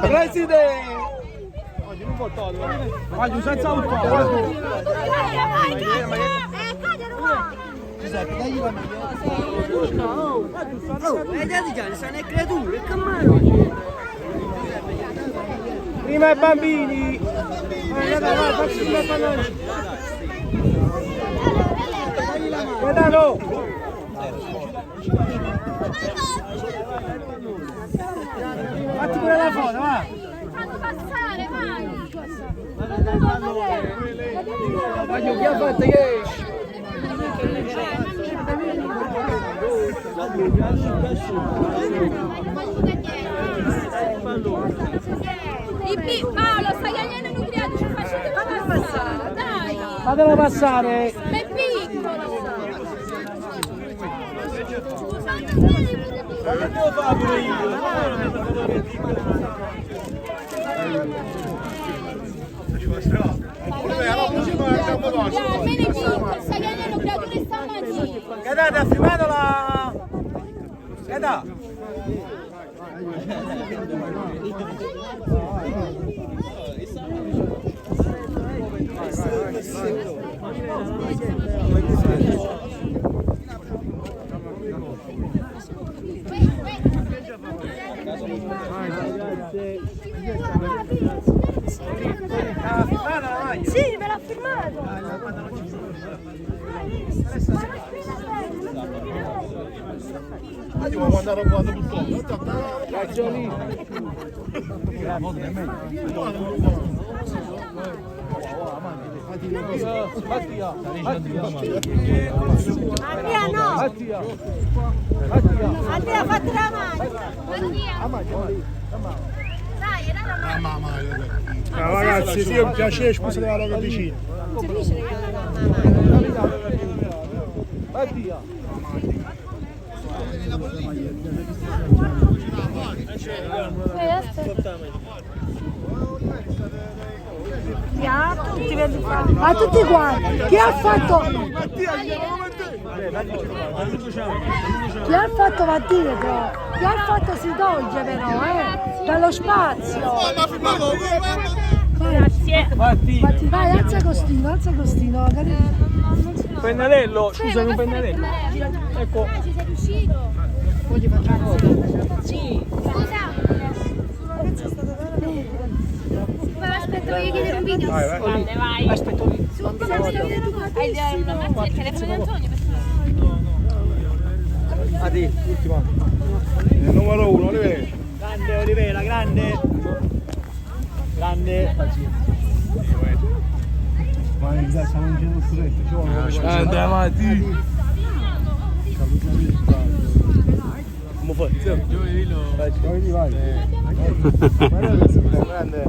Presidente! Voglio senza un po'. Giuseppe, dagli la No, vedete già, sono le creature, che mano? Prima i bambini. Vai, facci il pallone. Guardalo. Fatti pure la foto, va. Fanno passare, vai! Voglio che ha fatto che... Paolo, stai agliando nucleare, ci facete passare, dai! Fatelo passare! È piccolo! Che devo fare pure io? Almeno è piccolo, stai agliando creature stamattina! Guardate, ha filmato la... Guarda! Sì, me l'ha firmato! Andiamo a guardare un po' tutto. Andrea no! Andrea fatti la mano! Dai, era la mano! Ragazzi, sì, è un piacere, scusa della roba vicina. A tutti quanti, chi ha fatto? Chi ha fatto va dietro, chi ha fatto si toglie però, dallo spazio. Grazie! Vai, alza Costino, Pennarello, scusami un pennarello. Ecco. Ci sei riuscito? Sì. Scusa. Ma aspetta, voglio chiedere un video. Vai. Aspetta lì. Hai una macchina, il telefono di Antonio? Adi, ultima. Numero 1, Olivera. Grande Olivera, grande. Grande. Ma in casa non c'è uno stretto, Andiamo avanti. Come fai? vai. Grande.